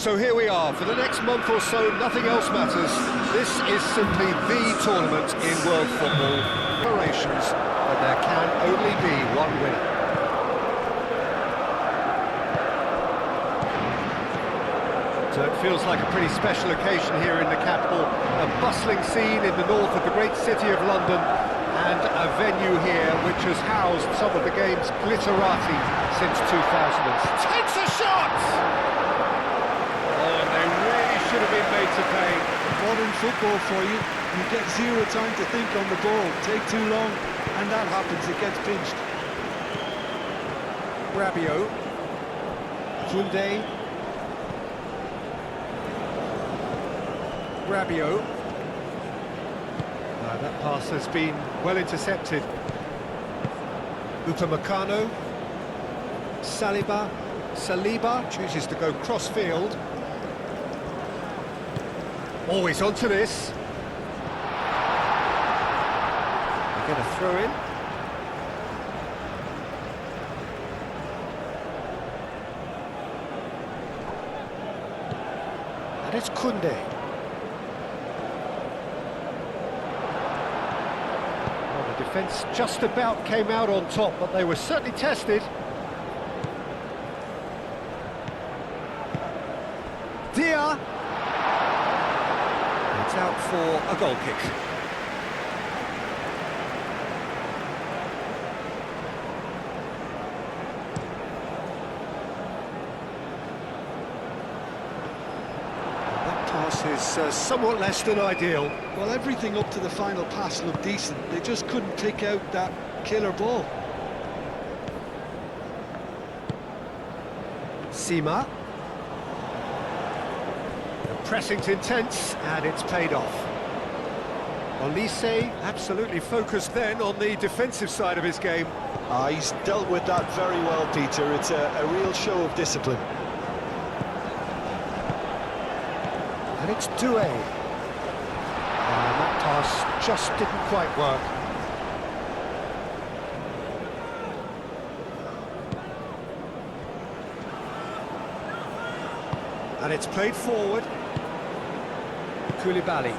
So here we are, for the next month or so, nothing else matters. This is simply the tournament in world football. Operations, but there can only be one winner. So it feels like a pretty special occasion here in the capital. A bustling scene in the north of the great city of London, and a venue here which has housed some of the game's glitterati since 2000. Takes a shot! Should have been made to pay. Modern football for you. You get zero time to think on the ball. Take too long, and that happens. It gets pinched. Rabiot. Koundé. Rabiot. That pass has been well intercepted. Upamecano. Saliba chooses to go cross-field. Always onto this. We're going to throw in. And it's Koundé. Well, the defence just about came out on top, but they were certainly tested. Dia. It's out for a goal kick. That pass is somewhat less than ideal. Well, everything up to the final pass looked decent. They just couldn't take out that killer ball. Sima. Pressing's intense, and it's paid off. Olise absolutely focused then on the defensive side of his game. He's dealt with that very well, Peter. It's a real show of discipline. And it's Doué. And that pass just didn't quite work. And it's played forward. Koulibaly.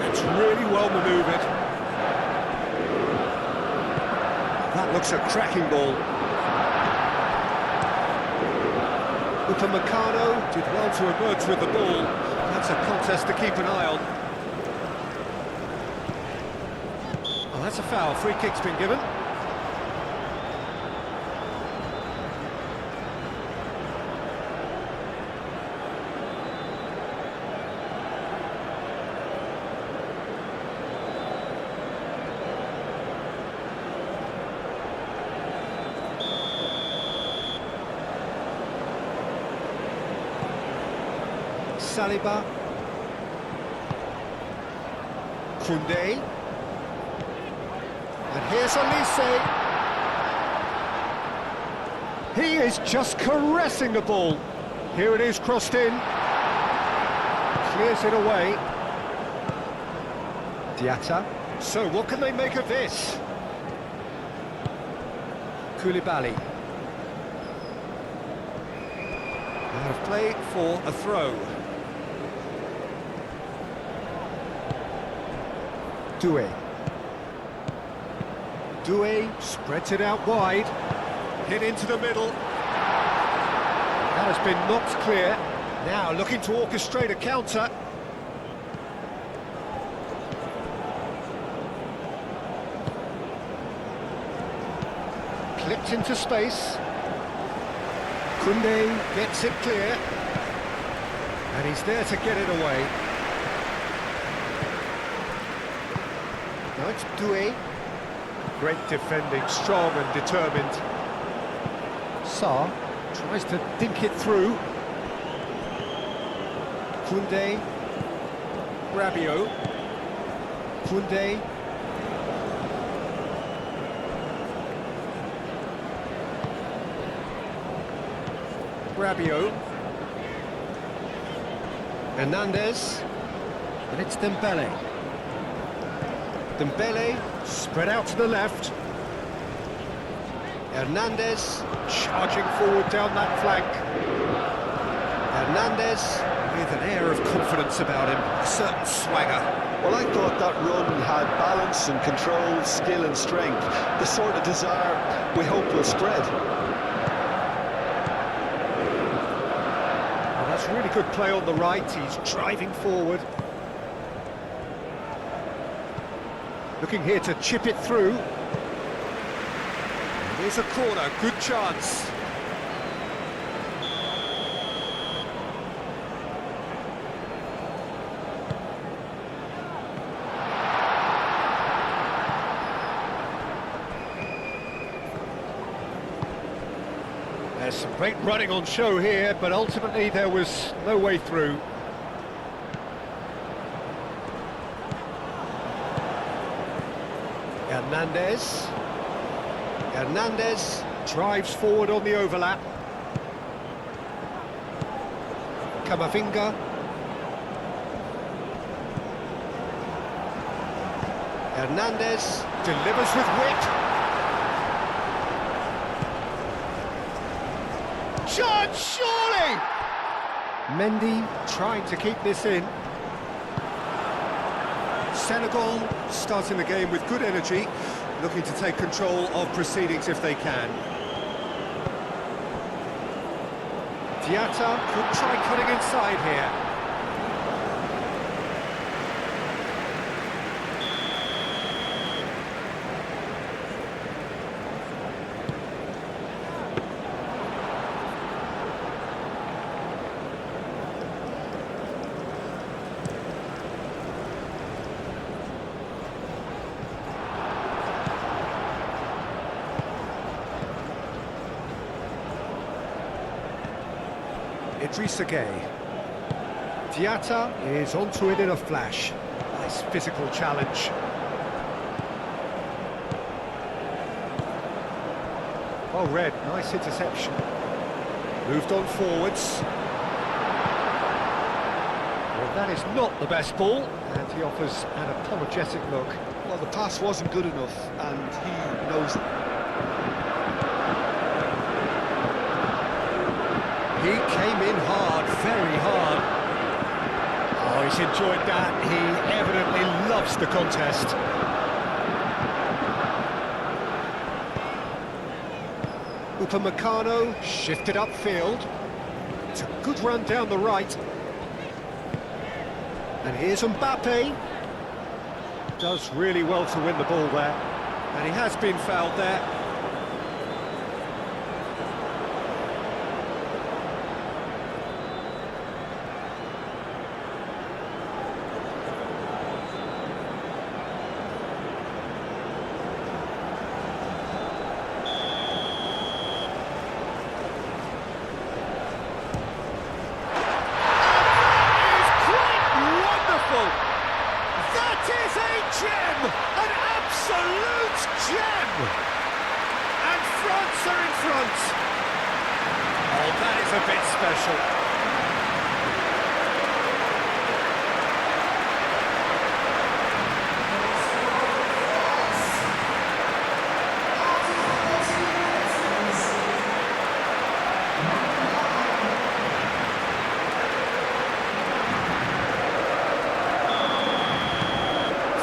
That's really well manoeuvred. That looks a cracking ball. Upamecano did well to emerge with the ball. That's a contest to keep an eye on. Oh, that's a foul. Free kick's been given. Saliba. Koundé. And here's Olise. He is just caressing the ball. Here it is, crossed in. Clears it away. Diatta. So what can they make of this? Koulibaly. Out of play for a throw. Doué spreads it out wide, hit into the middle. That has been knocked clear. Now looking to orchestrate a counter. Clipped into space. Koundé gets it clear. And he's there to get it away. Now it's Doué. Great defending, strong and determined. Sarr tries to dink it through. Koundé. Rabiot. Koundé. Rabiot. Hernandez. And it's Dembele. Dembele, spread out to the left. Hernandez, charging forward down that flank. Hernandez, with an air of confidence about him, a certain swagger. Well, I thought that run had balance and control, skill and strength, the sort of desire we hope will spread. Well, that's really good play on the right, he's driving forward. Looking here to chip it through. Here's a corner, good chance. There's some great running on show here, but ultimately there was no way through. Hernandez drives forward on the overlap. Camavinga. Hernandez delivers with wit. Chance, surely! Mendy trying to keep this in. Senegal starting the game with good energy, looking to take control of proceedings if they can. Diatta could try cutting inside here. Idrissa Gueye. Diatta is onto it in a flash. Nice physical challenge. Well read, nice interception. Moved on forwards. Well, that is not the best ball, and he offers an apologetic look. Well, the pass wasn't good enough, and he knows it. He came in hard, very hard. Oh, he's enjoyed that. He evidently loves the contest. Upamecano shifted upfield. It's a good run down the right. And here's Mbappe. Does really well to win the ball there. And he has been fouled there. Gem! An absolute gem! And France are in front. Oh, that is a bit special.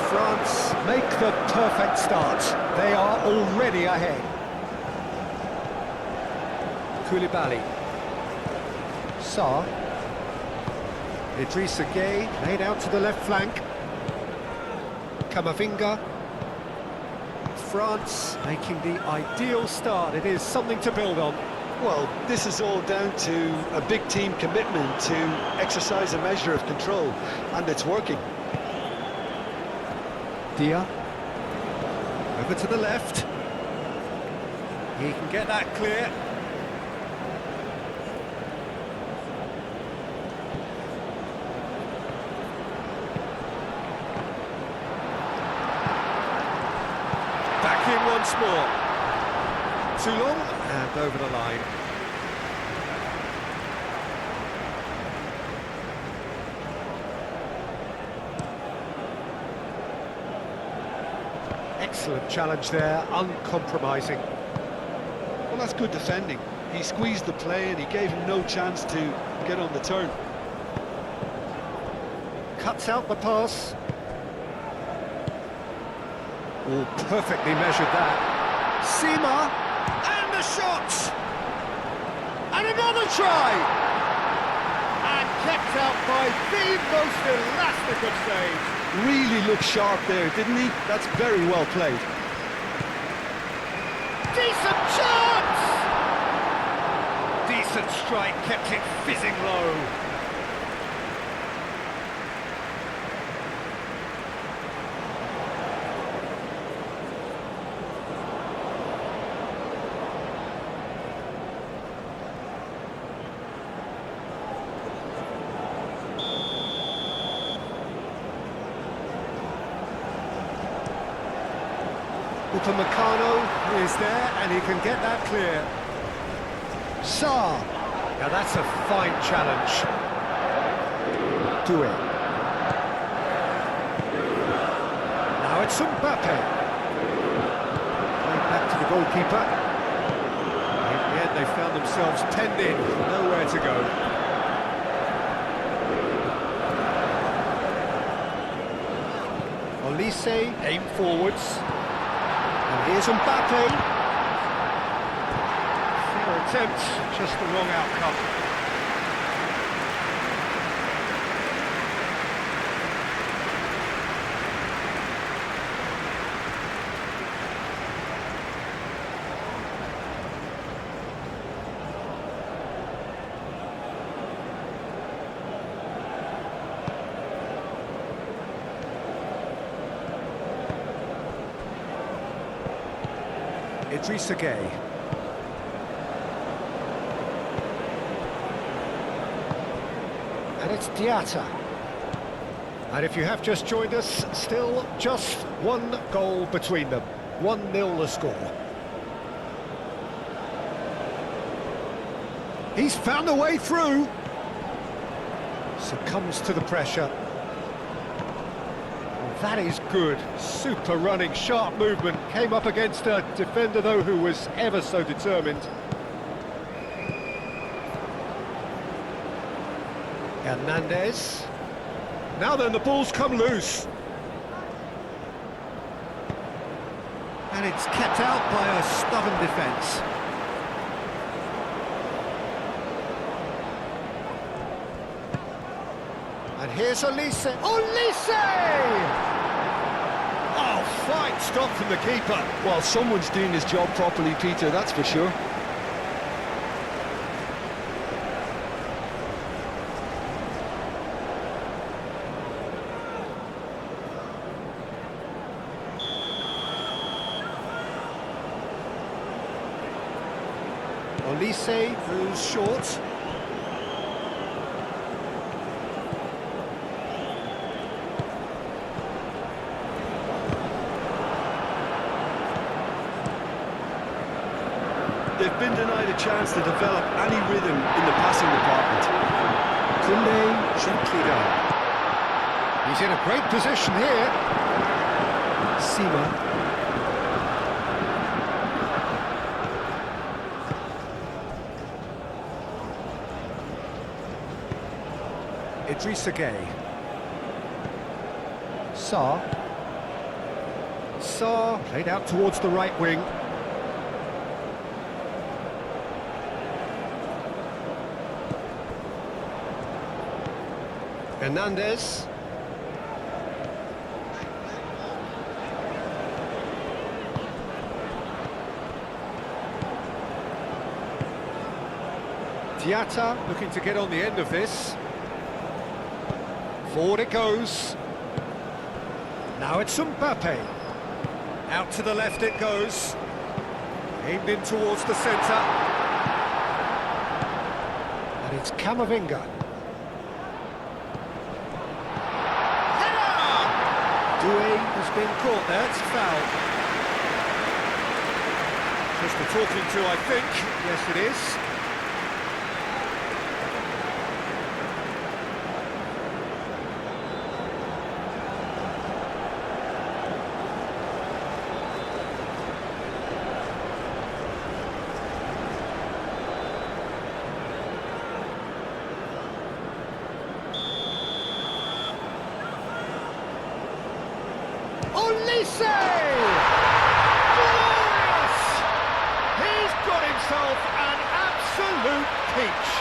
France make the perfect start. They are already ahead. Koulibaly. Sarr. Idrissa Gueye laid out to the left flank. Camavinga. France making the ideal start. It is something to build on. Well, this is all down to a big team commitment to exercise a measure of control, and it's working. Dia. Over to the left. He can get that clear. Back in once more. Too long and over the line. Excellent challenge there, uncompromising. Well, that's good defending. He squeezed the play and he gave him no chance to get on the turn. Cuts out the pass. Oh, perfectly measured that. Seema, and the shot! And another try! And kept out by the most elastic of saves. Really looked sharp there, didn't he? That's very well played. Decent chance! Decent strike, kept it fizzing low. Upamecano is there, and he can get that clear. Sarr. Now that's a fine challenge. Do it. Now it's Mbappe. Played back to the goalkeeper. In the end, they found themselves penned in, nowhere to go. Olise, aim forwards. And here's Mbappe. Fair attempt, just the wrong outcome. Idrissa Gueye. And it's Diatta. And if you have just joined us, still just one goal between them. 1-0 the score. He's found a way through. Succumbs to the pressure. That is good, super running, sharp movement. Came up against a defender, though, who was ever so determined. Hernandez. Now then, the ball's come loose. And it's kept out by a stubborn defence. And here's Olise. Olise! Oh, fine stop from the keeper. Well, someone's doing his job properly, Peter, that's for sure. Olise moves short. They've been denied a chance to develop any rhythm in the passing department. Kunde gently down. He's in a great position here. Seema. Idrissa Gueye. Sarr. Sarr played out towards the right wing. Hernandez. Diatta looking to get on the end of this. Forward it goes. Now it's Mbappe. Out to the left it goes. Aimed in towards the centre. And it's Camavinga. Doué has been caught there, it's a foul. Just a talking to, I think. Yes, it is. Olise! Glorious! He's got himself an absolute peach.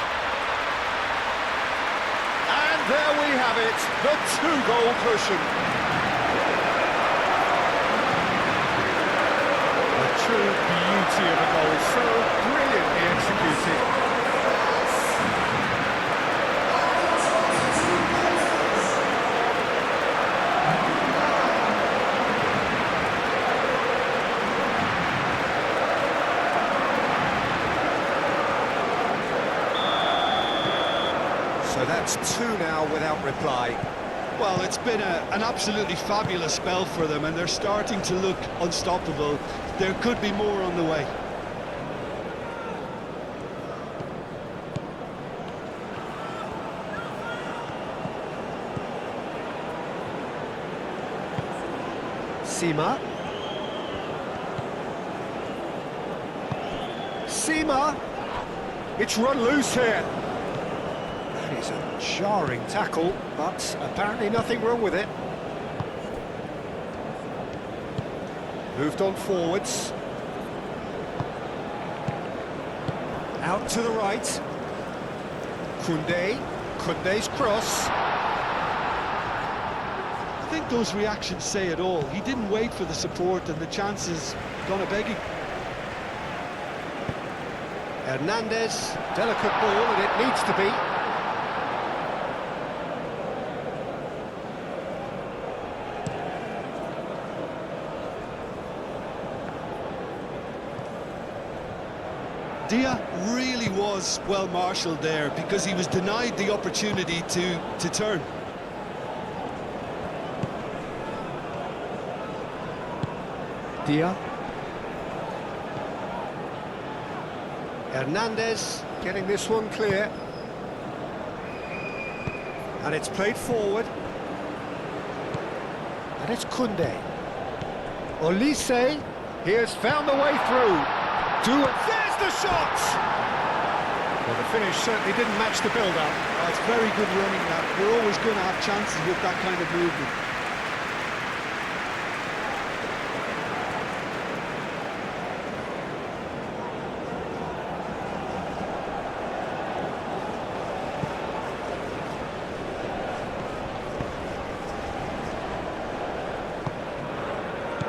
And there we have it, the two-goal cushion. A true beauty of a goal, so brilliantly executed. So that's two now without reply. Well, it's been an absolutely fabulous spell for them, and they're starting to look unstoppable. There could be more on the way. Sima. Sima! It's run loose here. That is a jarring tackle, but apparently nothing wrong with it. Moved on forwards. Out to the right. Koundé. Koundé's cross. I think those reactions say it all. He didn't wait for the support, and the chance is gone begging. Hernandez, delicate ball, and it needs to be. Dia really was well marshalled there, because he was denied the opportunity to turn. Dia. Hernandez getting this one clear. And it's played forward. And it's Koundé. Olise, he has found the way through. There's the shot! Well, the finish certainly didn't match the build-up. Oh, it's very good running that. You're always going to have chances with that kind of movement.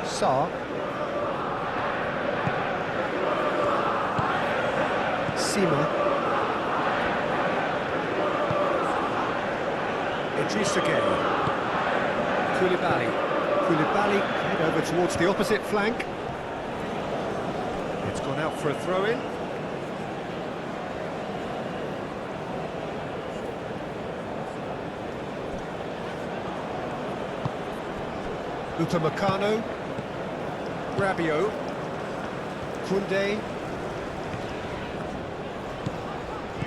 Sarr. Sima. Idrissa Gueye. Koulibaly. Koulibaly head over towards the opposite flank. It's gone out for a throw-in. Upamecano. Rabiot. Koundé.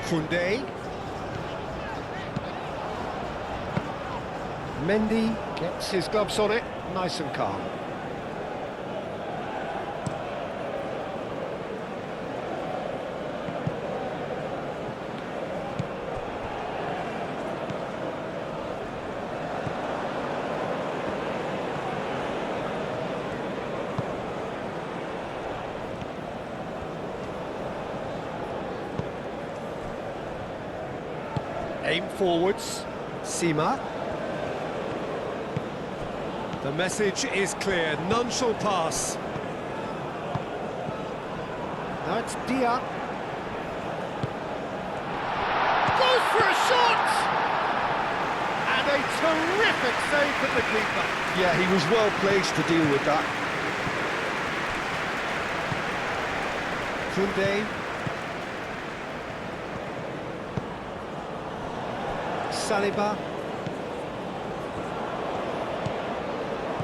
Koundé. Mendy gets his gloves on it, nice and calm. Aim forwards, Sima. The message is clear, none shall pass. Now it's Dia. Goes for a shot! And a terrific save from the keeper. Yeah, he was well placed to deal with that. Koundé. Saliba.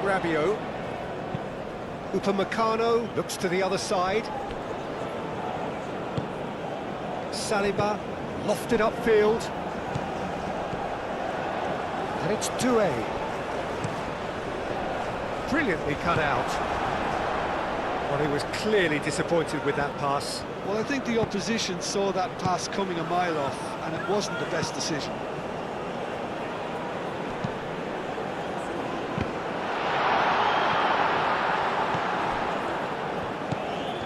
Rabiot. Upamecano looks to the other side. Saliba lofted upfield. And it's Doué. Brilliantly cut out. Well, he was clearly disappointed with that pass. Well, I think the opposition saw that pass coming a mile off, and it wasn't the best decision.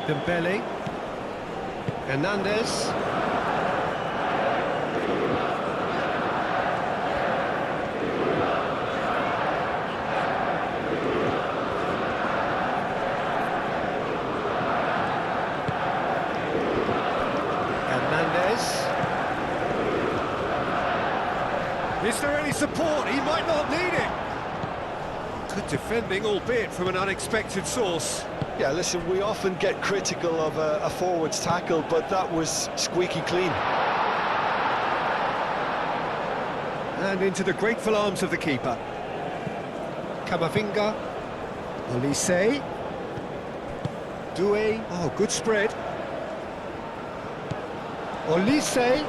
Dembele. Hernandez. Is there any support? He might not need it. Good defending, albeit from an unexpected source. Yeah, listen, we often get critical of a forward's tackle, but that was squeaky clean. And into the grateful arms of the keeper. Camavinga. Olise. Doué. Oh, good spread. Olise.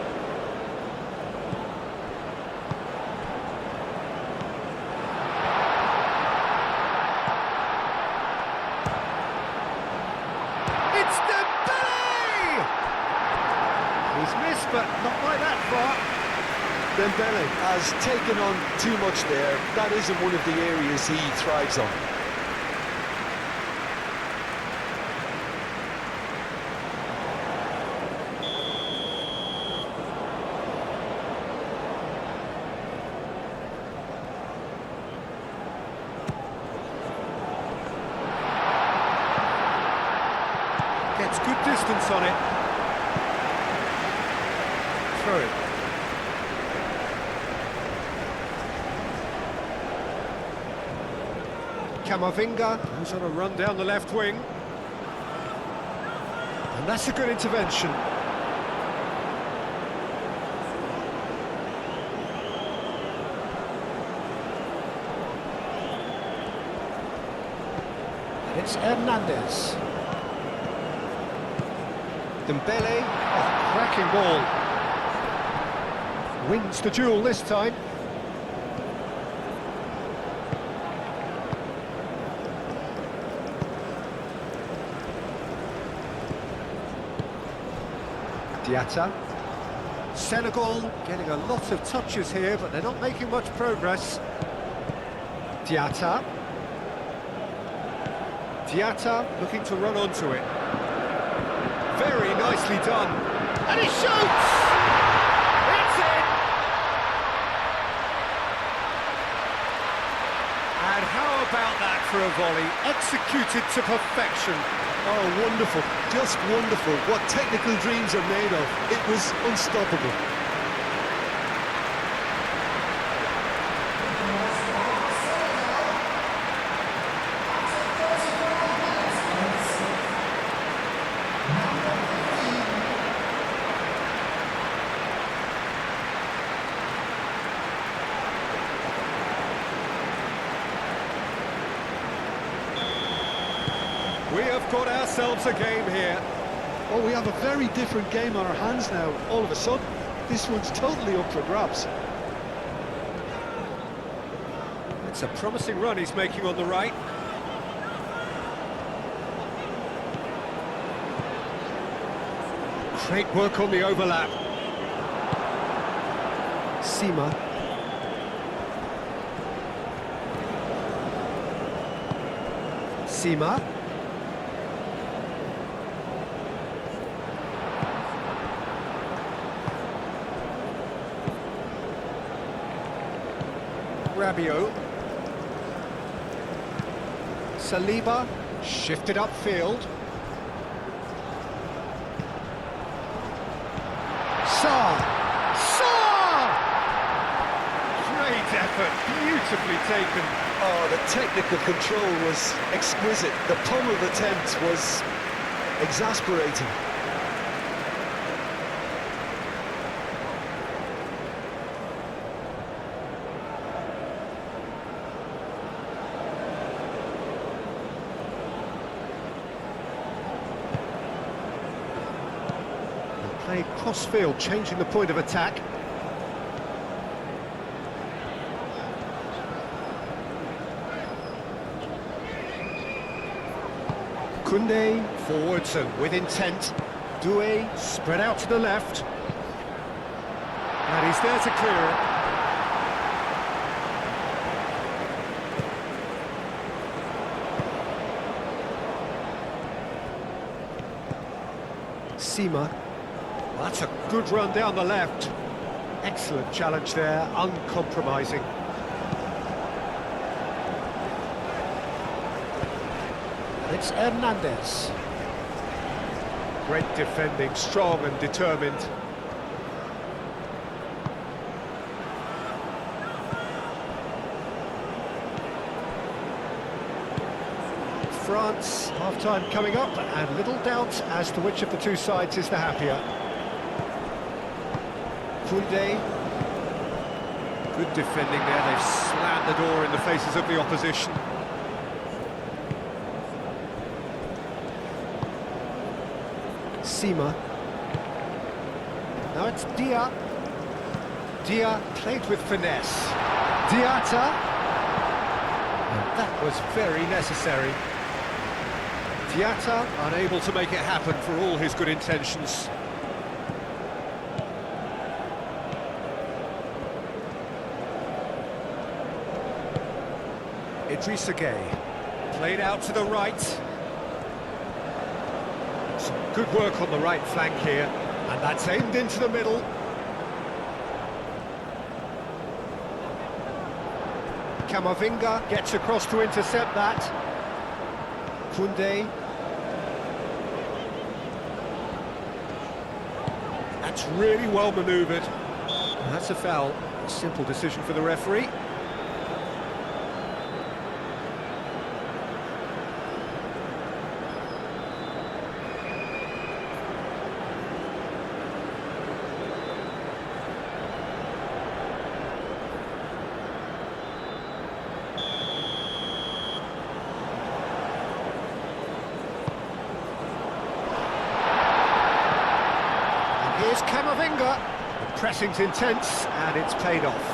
It's Dembele! He's missed, but not by that far. Dembele has taken on too much there. That isn't one of the areas he thrives on. Gets good distance on it. Throw it. Camavinga goes on a run down the left wing. And that's a good intervention. It's Hernandez. Dembele, oh, cracking ball. Wins the duel this time. Diatta. Senegal getting a lot of touches here, but they're not making much progress. Diatta. Diatta looking to run onto it. Very nicely done. And he shoots! It's in! And how about that for a volley? Executed to perfection. Oh, wonderful. Just wonderful. What technical dreams are made of. It was unstoppable. We have got ourselves a game here. Oh, we have a very different game on our hands now. All of a sudden, this one's totally up for grabs. It's a promising run he's making on the right. Great work on the overlap. Sima. Sima. Rabiot. Saliba shifted upfield. Sarr! Great effort, beautifully taken. Oh, the technical control was exquisite. The pummeled attempt was exasperating. Played cross-field, changing the point of attack. Koundé forwards and with intent. Doué spread out to the left. And he's there to clear it. Sima. Well, that's a good run down the left. Excellent challenge there, uncompromising. And it's Hernandez. Great defending, strong and determined. France, half-time coming up, and little doubt as to which of the two sides is the happier. Koundé. Good defending there, they've slammed the door in the faces of the opposition. Sima. Now it's Dia. Dia played with finesse. Diata. And that was very necessary. Diata unable to make it happen for all his good intentions. Idrissa Gueye, played out to the right. Some good work on the right flank here, and that's aimed into the middle. Camavinga gets across to intercept that. Koundé. That's really well manoeuvred. And that's a foul. A simple decision for the referee. Here's Camavinga. The pressing's intense, and it's paid off.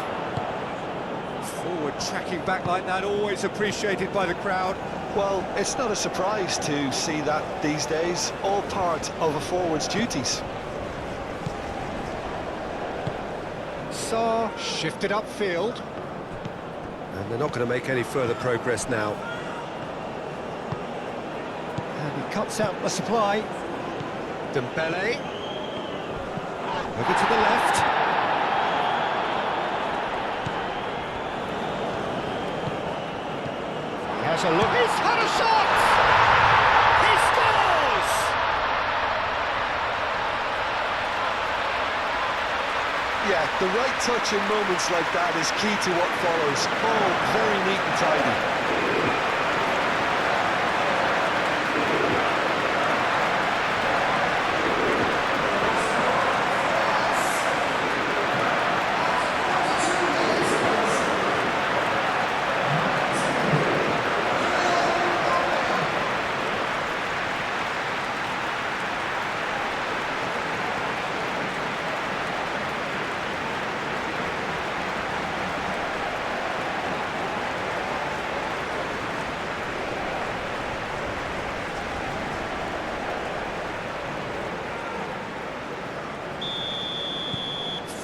Forward tracking back like that, always appreciated by the crowd. Well, it's not a surprise to see that these days, all part of a forward's duties. Sarr shifted upfield. And they're not going to make any further progress now. And he cuts out the supply. Dembele. Over to the left. He has a look. He's had a shot! He scores! Yeah, the right touch in moments like that is key to what follows. Oh, very neat and tidy.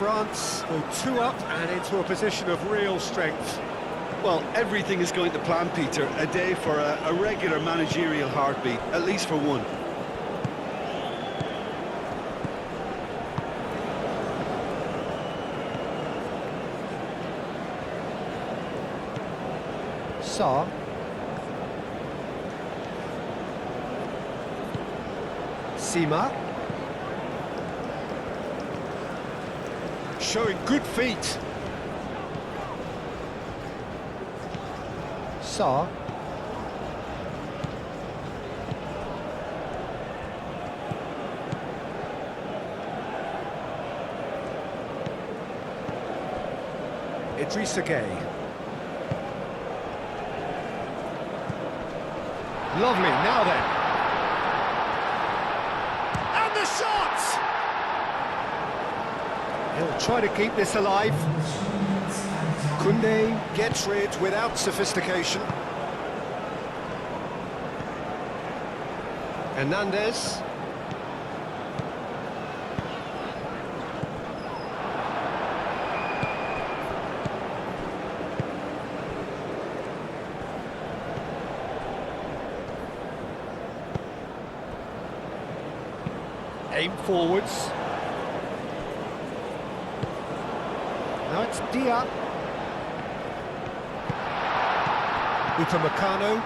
France go 2 up and into a position of real strength. Well, everything is going to plan, Peter. A day for a regular managerial heartbeat, at least for one. Sarr. Sima. Showing good feet. Sarr. Idrissa Gueye. Lovely, now then. And the shot! He'll try to keep this alive. Koundé gets rid without sophistication. Hernandez. Aim forwards. Now it's Dia. Upamecano.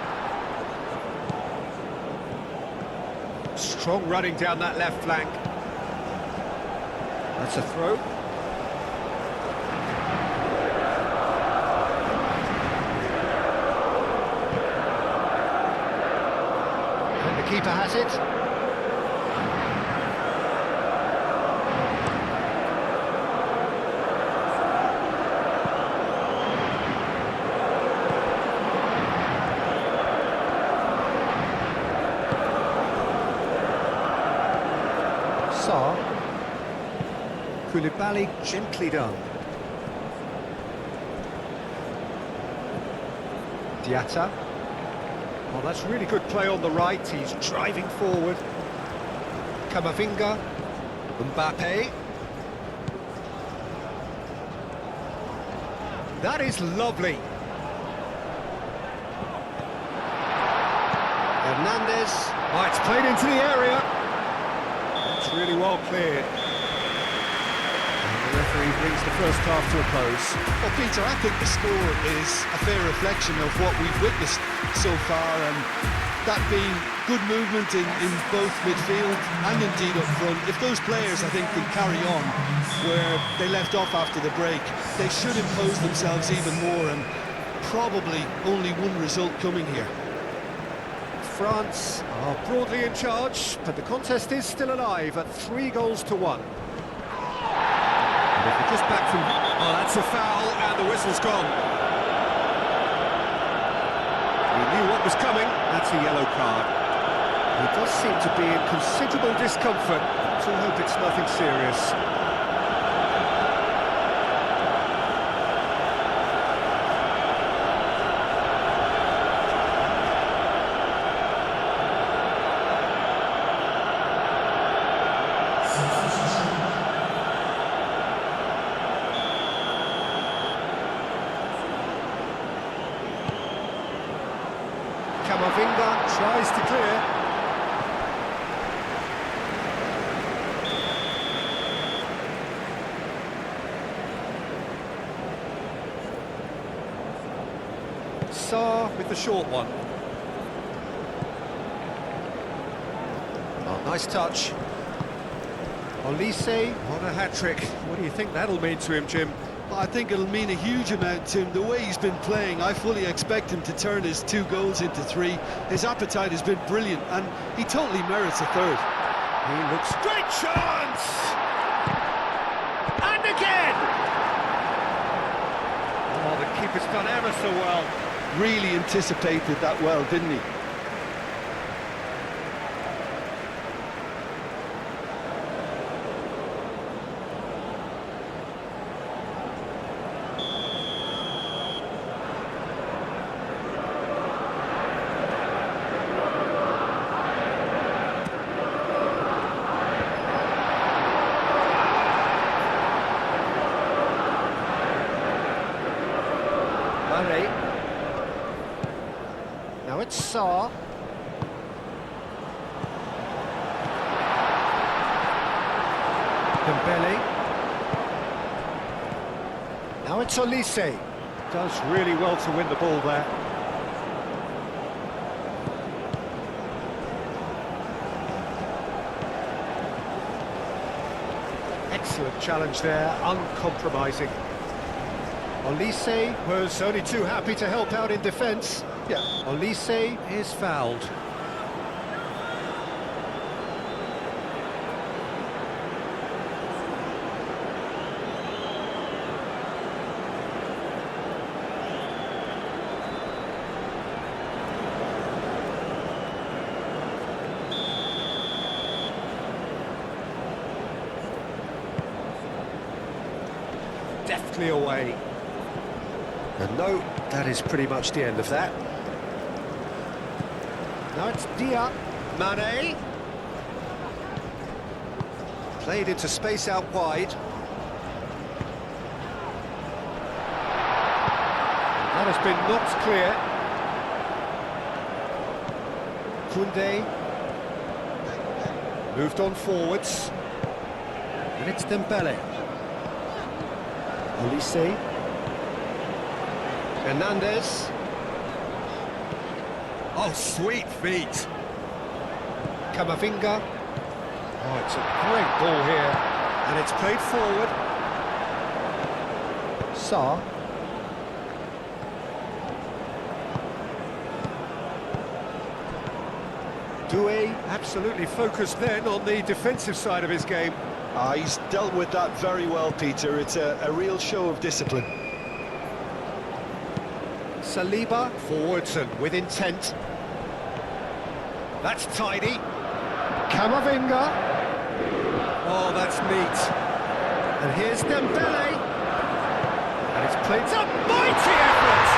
Strong running down that left flank. That's a throw. And the keeper has it. Koulibaly, gently done. Diatta. Well, that's really good play on the right. He's driving forward. Camavinga. Mbappe. That is lovely. Hernandez. Oh, it's played into the area. That's really well cleared. The referee brings the first half to a close. Well, Peter, I think the score is a fair reflection of what we've witnessed so far, and that being good movement in both midfield and indeed up front. If those players, I think, can carry on where they left off after the break, they should impose themselves even more, and probably only one result coming here. France are broadly in charge, but the contest is still alive at 3-1. If we're just back from... Oh, that's a foul, and the whistle's gone. He knew what was coming. That's a yellow card. He does seem to be in considerable discomfort. So I hope it's nothing serious. Camavinga tries to clear. Sarr with the short one. Oh, nice touch. Olise on a hat-trick. What do you think that'll mean to him, Jim? I think it'll mean a huge amount to him. The way he's been playing, I fully expect him to turn his 2 goals into 3. His appetite has been brilliant, and he totally merits a 3rd. He looks... Great chance! And again! Oh, the keeper's done ever so well. Really anticipated that well, didn't he? Now it's Sarr. Dembele. Now it's Olise. Does really well to win the ball there. Excellent challenge there, uncompromising. Olise was only too happy to help out in defence. Yeah, Olise is fouled. Deftly away. And no, that is pretty much the end of that. Now it's Dia. Mane. Played into space out wide. That has been knocked clear. Koundé. Moved on forwards. And it's Dembele. Olise. Hernandez. Oh, sweet feet. Camavinga. Oh, it's a great ball here. And it's played forward. Sarr. Doué absolutely focused then on the defensive side of his game. He's dealt with that very well, Peter. It's a real show of discipline. Saliba, forwards and with intent. That's tidy. Camavinga. Oh, that's neat. And here's Dembele. And it's played a mighty effort!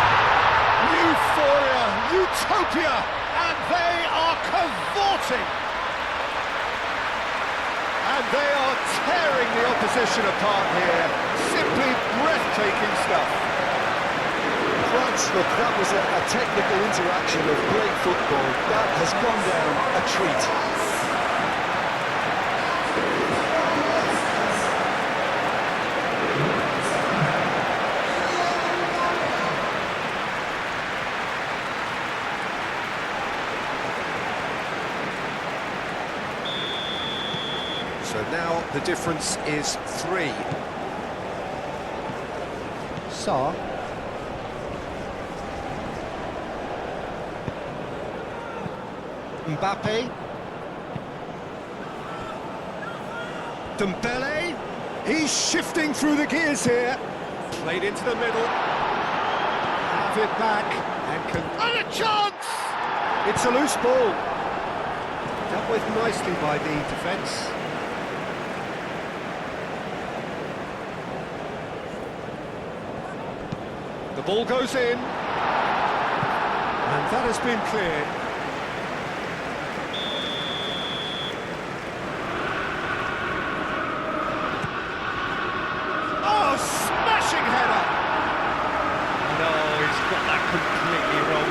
Euphoria, utopia, and they are cavorting. And they are tearing the opposition apart here. Simply breathtaking stuff. France, look, that was a technical interaction of great football. That has gone down a treat. So now the difference is 3. Sarr. Mbappe. Dembele. He's shifting through the gears here. Played into the middle. Have it back. And a chance! It's a loose ball. Dealt with nicely by the defence. The ball goes in. And that has been cleared. Smashing header! No, he's got that completely wrong.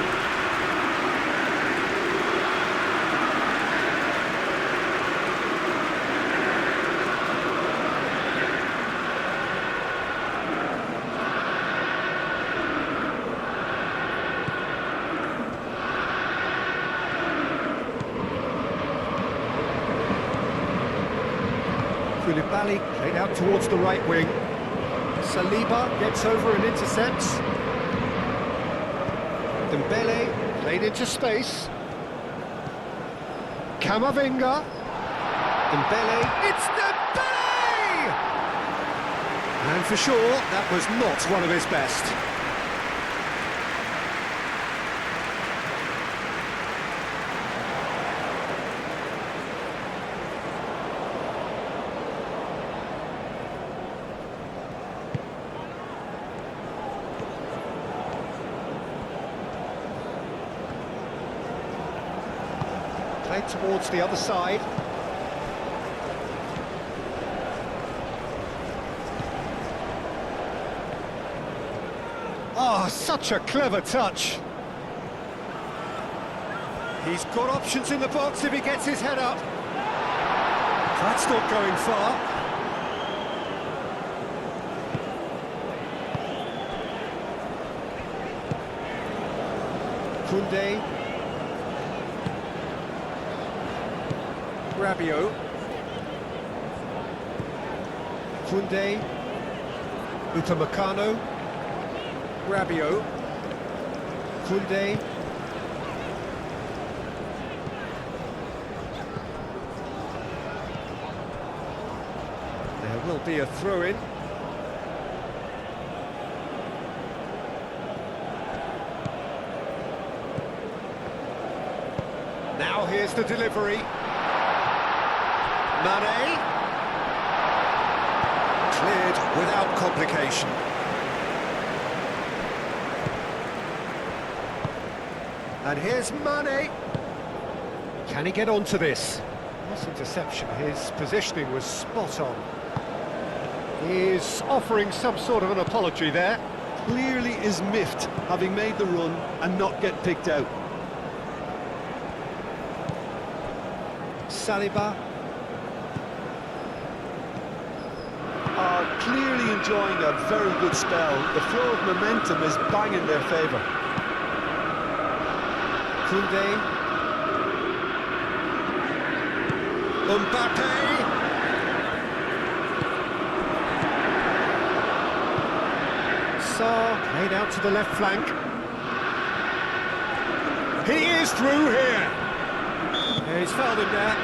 Koulibaly played out towards the right wing. Saliba gets over and intercepts. Dembele played into space. Camavinga. Dembele. It's Dembele! And for sure, that was not one of his best. Played towards the other side. Oh, such a clever touch. He's got options in the box if he gets his head up. That's not going far. Koundé. Rabiot. Koundé. Upamecano. Rabiot. Koundé. There will be a throw-in. Now here's the delivery. Mane. Cleared without complication. And here's Mane. Can he get onto this? Nice interception. His positioning was spot on. He's offering some sort of an apology there. Clearly is miffed, having made the run and not get picked out. Saliba. enjoying a very good spell. The flow of momentum is bang in their favour. Koundé. Mbappe. Sarr played out to the left flank. He is through here. Yeah, he's fouled him there.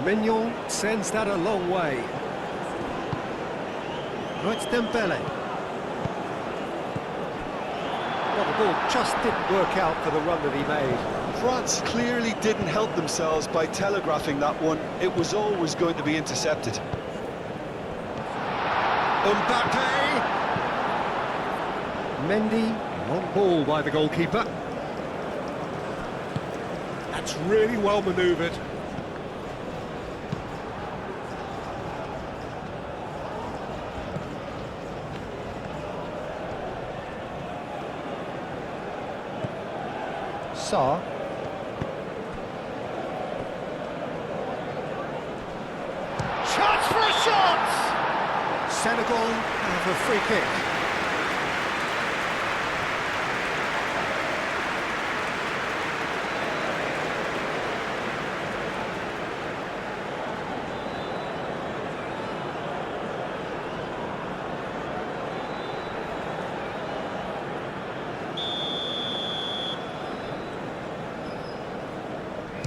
Mignon sends that a long way. Oh, it's Dembele. Well, the ball just didn't work out for the run that he made. France clearly didn't help themselves by telegraphing that one. It was always going to be intercepted. Mbappe! Mendy, long ball by the goalkeeper. That's really well manoeuvred. Sarr. Chance for a shot! Senegal have a free kick.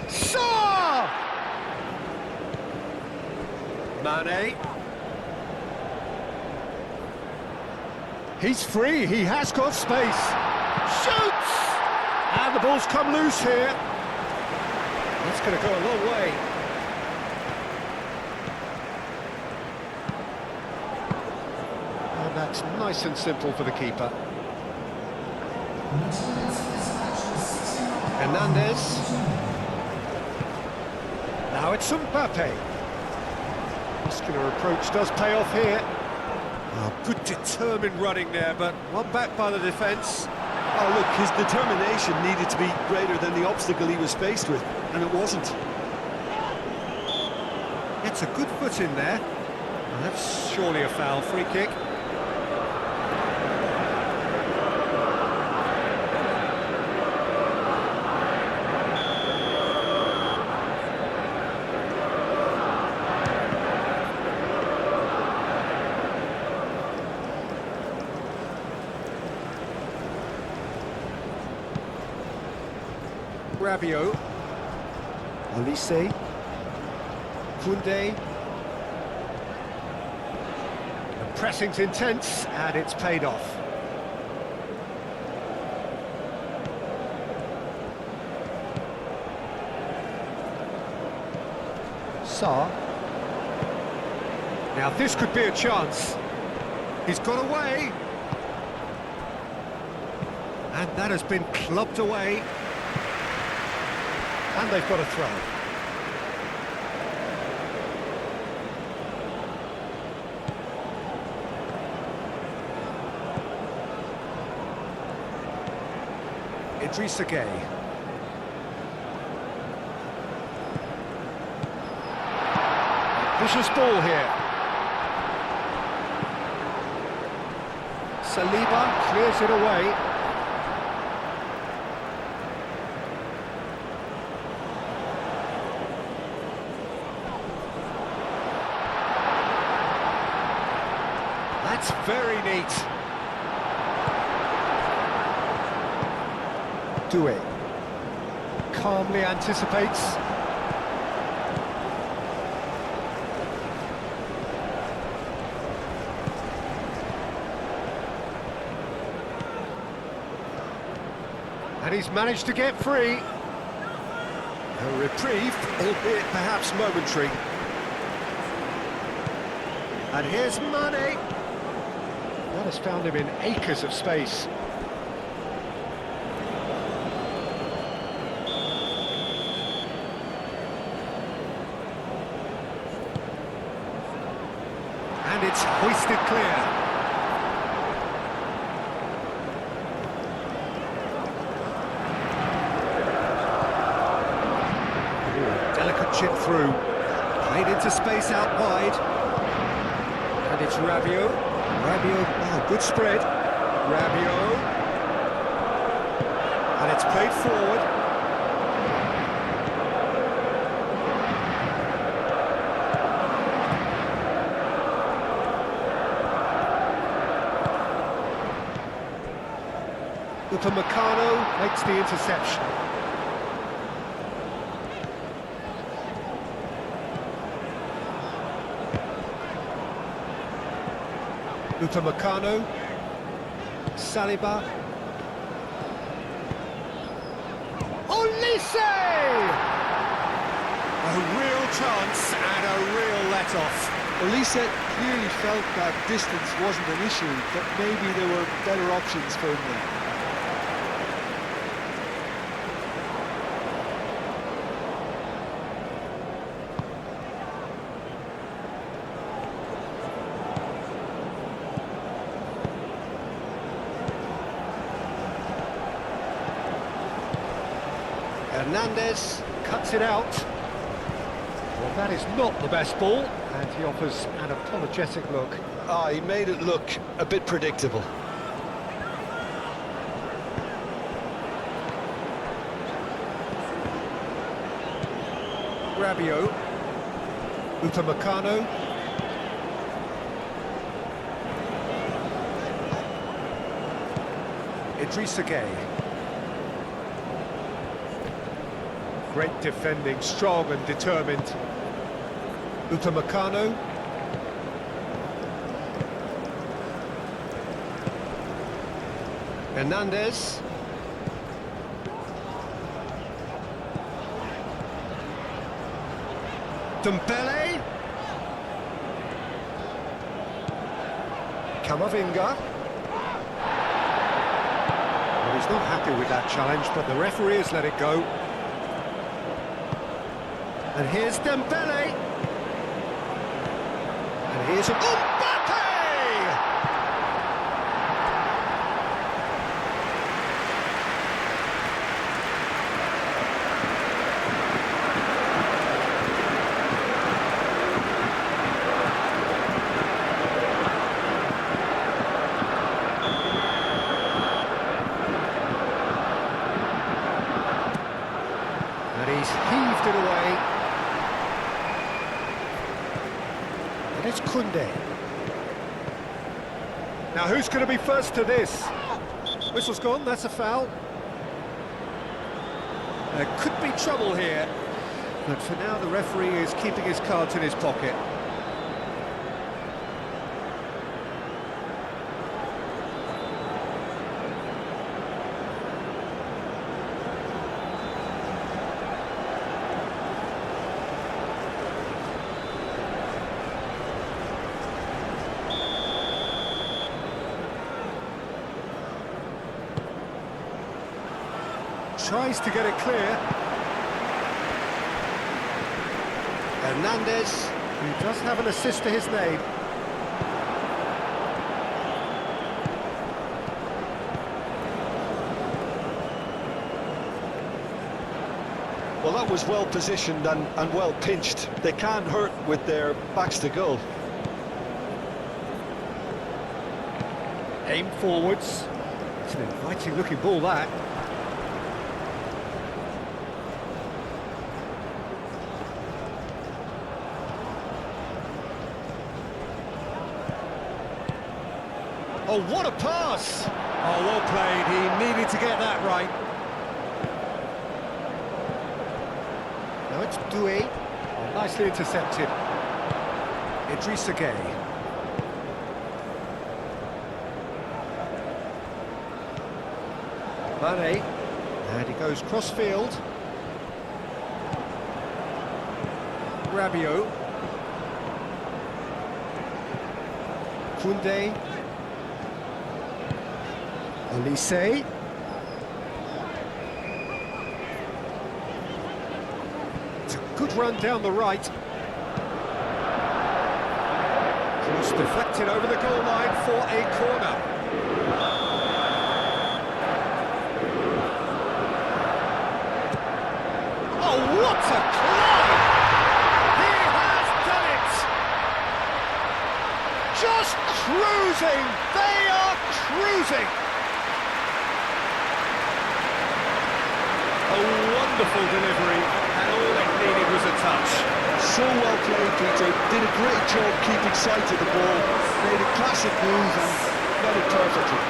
Sarr! Mane. He's free, he has got space. Shoots! And the ball's come loose here. That's going to go a long way. And that's nice and simple for the keeper. Hernandez. Now it's Mbappe. Muscular approach does pay off here. Oh, good determined running there, but one back by the defence. Oh, look, his determination needed to be greater than the obstacle he was faced with, and it wasn't. Gets a good foot in there. Well, that's surely a foul. Free kick. Rabiot, Olise, Koundé. The pressing's intense and it's paid off. Sarr. Now this could be a chance. He's got away. And that has been clubbed away. And they've got a throw. Idrissa Gueye. Vicious ball here. Saliba clears it away. That's very neat. Doué calmly anticipates. And he's managed to get free. A reprieve, albeit perhaps momentary. And here's Mane. That has found him in acres of space. And it's hoisted clear. Delicate chip through. Played into space out wide. And it's Rabiot. Rabiot, oh, good spread. Rabiot. And it's played forward. Upamecano makes the interception. Upamecano, Saliba, Olise! A real chance and a real let-off. Olise clearly felt that distance wasn't an issue, but maybe there were better options for him there. Hernandez cuts it out. Well, that is not the best ball, and he offers an apologetic look. He made it look a bit predictable. Rabiot, Upamecano. Idrissa Gueye. Great defending, strong and determined. Upamecano. Hernandez. Dembele. Camavinga. Well, he's not happy with that challenge, but the referee has let it go. And here's Dembele. And here's Mbappe! And he's heaved it away. It's Koundé. Now who's going to be first to this? Whistle's gone, that's a foul. There could be trouble here, but for now the referee is keeping his cards in his pocket. Tries to get it clear. Hernandez, who does have an assist to his name. Well, that was well positioned and well pinched. They can't hurt with their backs to goal. Aim forwards. It's an inviting looking ball, that. Oh, what a pass! Oh, well played. He needed to get that right. Now it's Doué. Oh, nicely intercepted. Idrissa Gueye. Mane. And he goes cross-field. Rabiot. Koundé. Olise. It's a good run down the right. It's deflected over the goal line for a corner. Oh, what a climb! He has done it! Just cruising! They are cruising! A wonderful delivery, and all it needed was a touch. So well played, Peter. Did a great job keeping sight of the ball. Made a classic move and met it perfectly.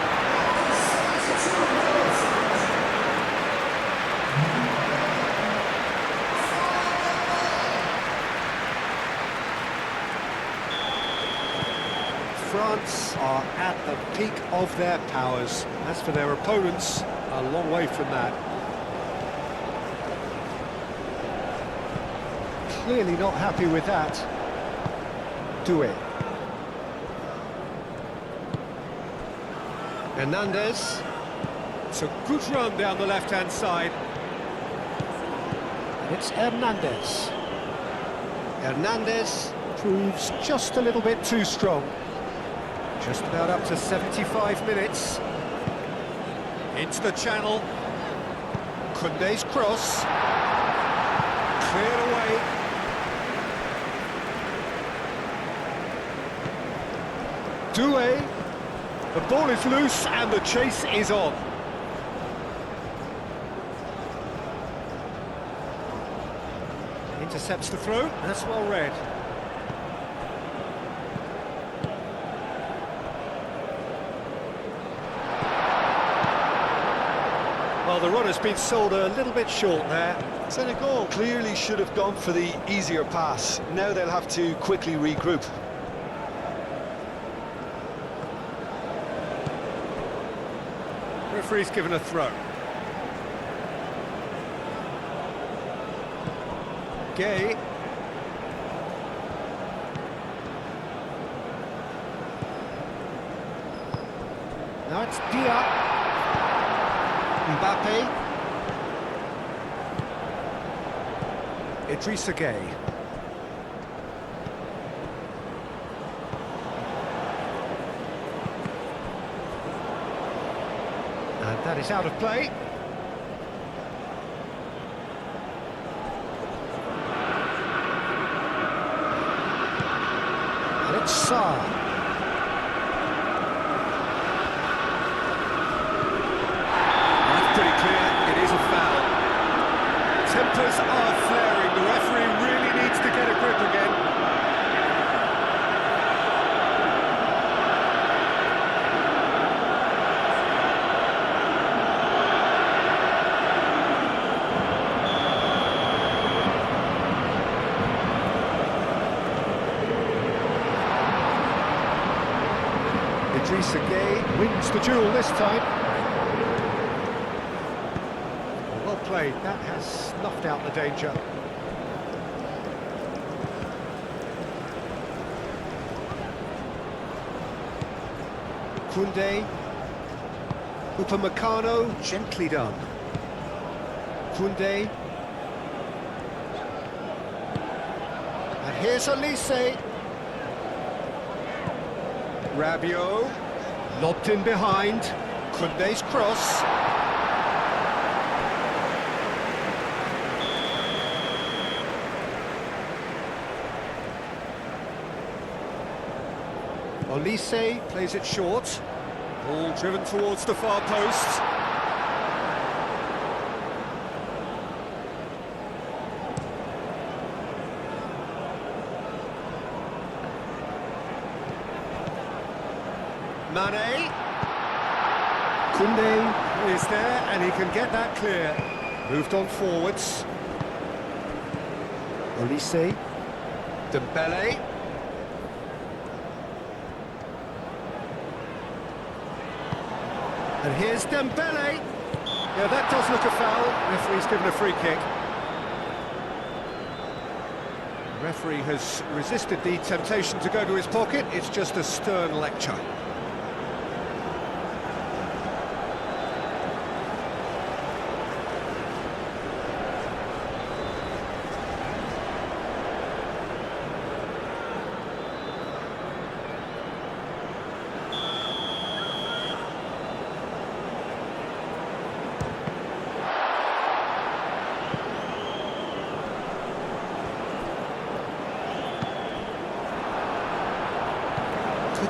France are at the peak of their powers. As for their opponents, a long way from that. Clearly not happy with that. Doué. Hernandez. It's a good run down the left-hand side. And it's Hernandez. Hernandez proves just a little bit too strong. Just about up to 75 minutes. Into the channel. Koundé's cross. Cleared away. Doué. The ball is loose and the chase is on. Intercepts the throw, and that's well read. Well, the run has been sold a little bit short there. Senegal clearly should have gone for the easier pass. Now they'll have to quickly regroup. Referee's given a throw. Gay. Now it's Dia. Mbappe. Idrissa Gay. And that is out of play. And it's Sarr. That's pretty clear, it is a foul. Tempers are flaring, the referee really needs to get a grip again. Idrissa Gay wins the duel this time. Well played, that has snuffed out the danger. Koundé. Upamecano, gently done. Koundé. And here's Olise. Rabiot, lobbed in behind, Koundé's cross. Olise plays it short, ball driven towards the far post. Mane. Koundé is there and he can get that clear. Moved on forwards. Olise. Dembele. And here's Dembele. Yeah, that does look a foul. Referee's given a free kick. The referee has resisted the temptation to go to his pocket. It's just a stern lecture.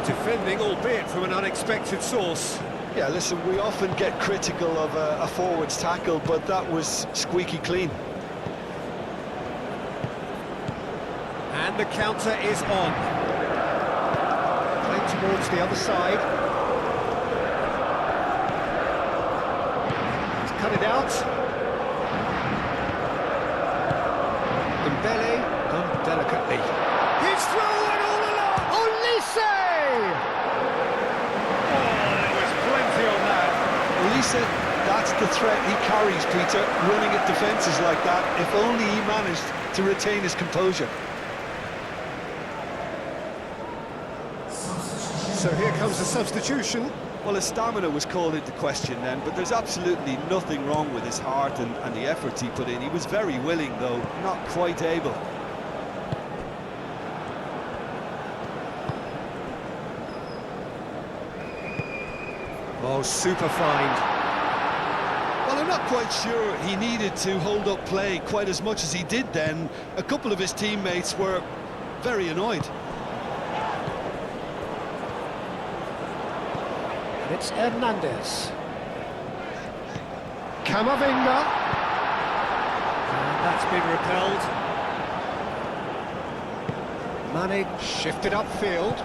defending, albeit from an unexpected source. Yeah, listen, we often get critical of a forward's tackle, but that was squeaky clean. And the counter is on. Playing towards the other side. He's cut it out. Dembele, done delicately. He's through and all along! Olise! Olise, that's the threat he carries, Peter, running at defences like that. If only he managed to retain his composure. So here comes the substitution. Well, his stamina was called into question then, but there's absolutely nothing wrong with his heart and the effort he put in. He was very willing, though, not quite able. Oh, super find. Well, I'm not quite sure he needed to hold up play quite as much as he did then. A couple of his teammates were very annoyed. And it's Hernandez. Camavinga. And that's been repelled. Mane shifted upfield.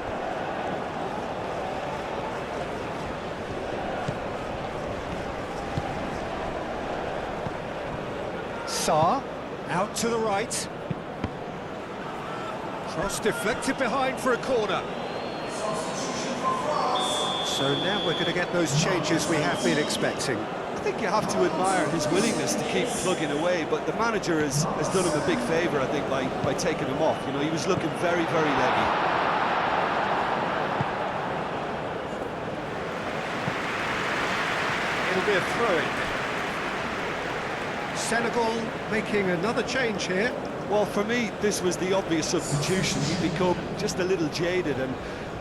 Sarr, out to the right. Cross deflected behind for a corner. So now we're going to get those changes we have been expecting. I think you have to admire his willingness to keep plugging away, but the manager has done him a big favour, I think, by taking him off. You know, he was looking very, very leggy. It'll be a throw-in. Senegal making another change here. Well, for me, this was the obvious substitution. He'd become just a little jaded, and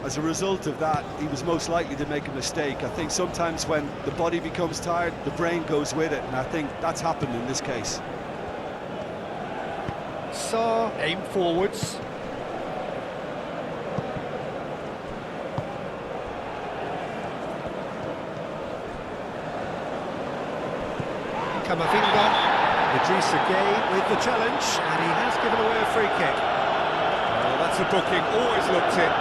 as a result of that, he was most likely to make a mistake. I think sometimes when the body becomes tired, the brain goes with it, and I think that's happened in this case. Sarr, aim forwards. Camavinga. Idrissa Gueye with the challenge, and he has given away a free kick. Oh, that's a booking, always looked it.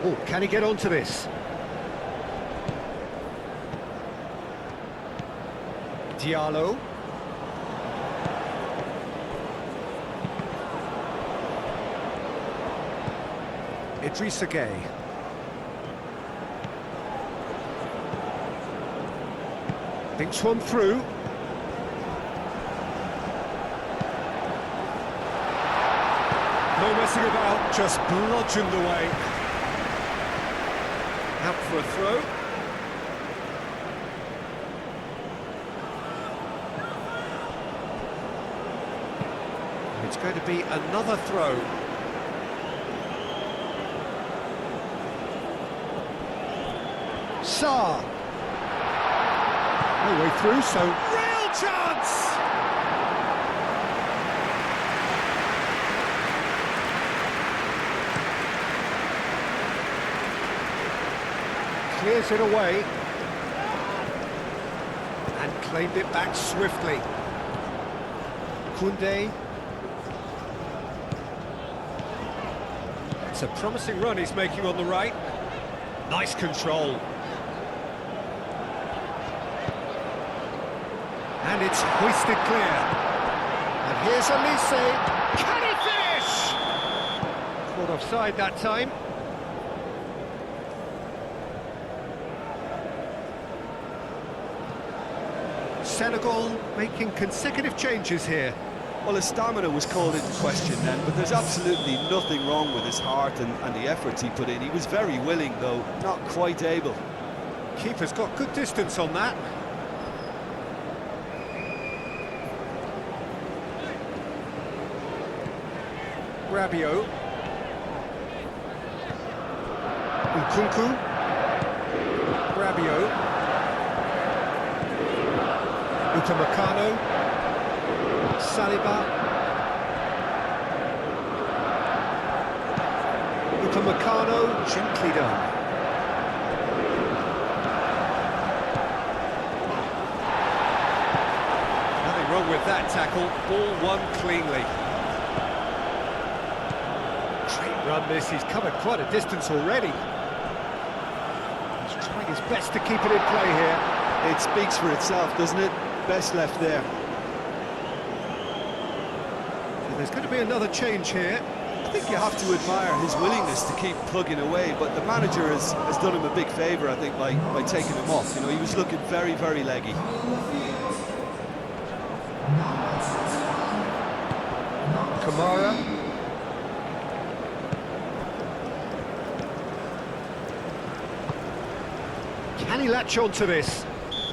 Oh, can he get onto this? Diallo. Idrissa Gueye. Thinks one through. No messing about, just bludgeoned away. Out for a throw. It's going to be another throw. Sarr. No way through, so real chance! Clears it away and claimed it back swiftly. Koundé. It's a promising run he's making on the right. Nice control. And it's hoisted clear. And here's Olise. Can he finish? Caught offside that time. Senegal making consecutive changes here. Well, his stamina was called into question then, but there's absolutely nothing wrong with his heart and the efforts he put in. He was very willing, though, not quite able. Keeper's got good distance on that. Rabiot. Nkunku. Rabiot. Upamecano. Saliba. Upamecano, gently done. Nothing wrong with that tackle, ball won cleanly. Great run this, he's covered quite a distance already. He's trying his best to keep it in play here. It speaks for itself, doesn't it? Best left there. So there's going to be another change here. I think you have to admire his willingness to keep plugging away, but the manager has done him a big favour, I think, by taking him off. You know, he was looking very, very leggy. Kamara. Can he latch on to this?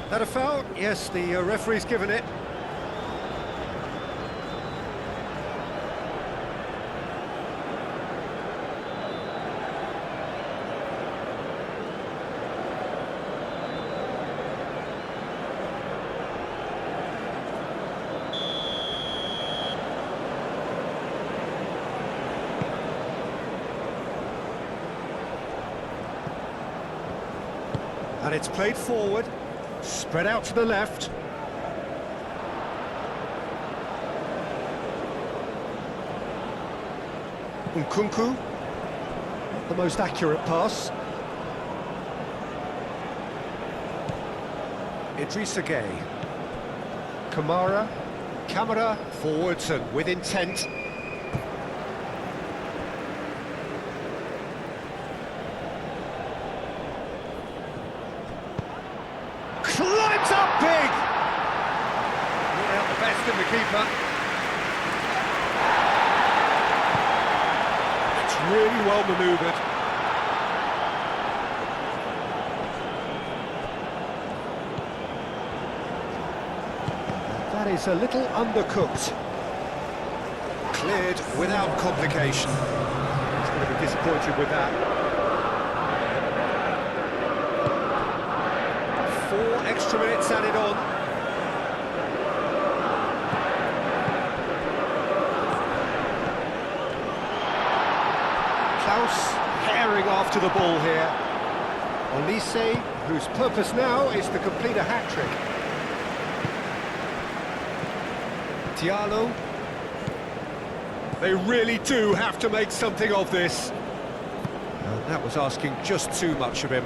That a foul? Yes, the referee's given it. And it's played forward, spread out to the left. Nkunku, not the most accurate pass. Idrissa Gueye. Kamara, camera forwards and with intent. Climbs up big! Not out the best in the keeper. It's really well manoeuvred. That is a little undercooked. Cleared without complication. He's going to be disappointed with that. 4 extra minutes added on. Klaus herring after the ball here. Olise, whose purpose now is to complete a hat-trick. Diallo. They really do have to make something of this. And that was asking just too much of him.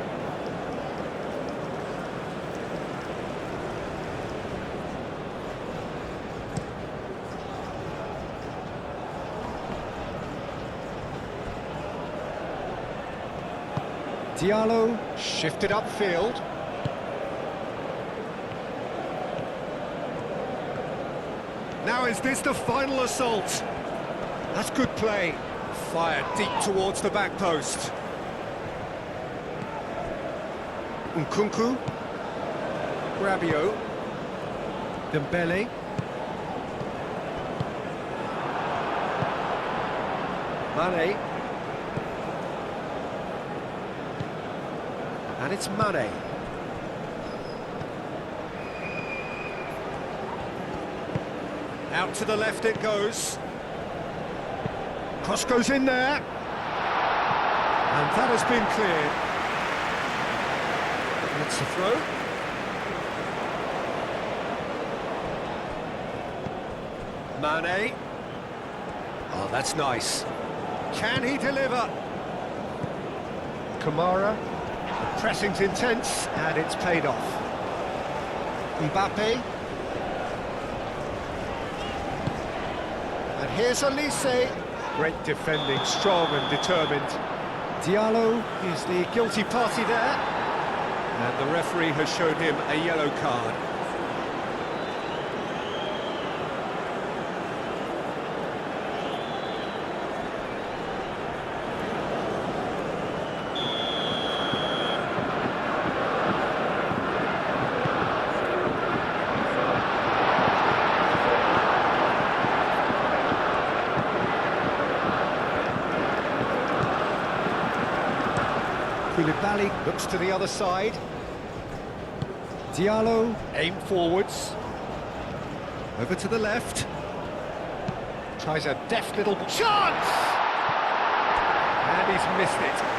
Diallo shifted upfield. Now is this the final assault? That's good play. Fired deep towards the back post. Nkunku. Rabiot. Dembele. Mane. And it's Mane. Out to the left it goes. Cross goes in there. And that has been cleared. That's the throw. Mane. Oh, that's nice. Can he deliver? Kamara. The pressing's intense, and it's paid off. Mbappe. And here's Olise. Great defending, strong and determined. Diallo is the guilty party there. And the referee has shown him a yellow card. Koulibaly looks to the other side. Diallo, aim forwards. Over to the left. Tries a deft little chance! And he's missed it.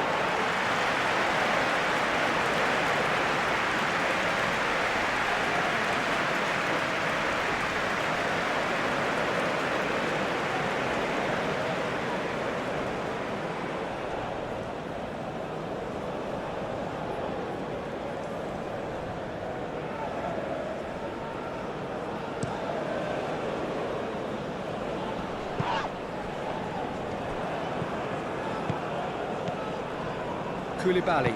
Koulibaly.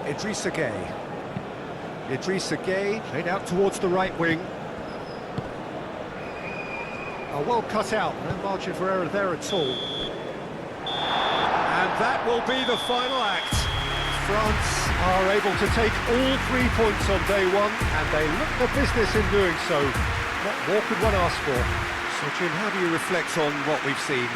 Idrissa Gueye. Idrissa Gueye played out towards the right wing. Oh, well cut out, no margin for error there at all. And that will be the final act. France are able to take all 3 points on day one, and they look the business in doing so. What more could one ask for? So, Jim, how do you reflect on what we've seen?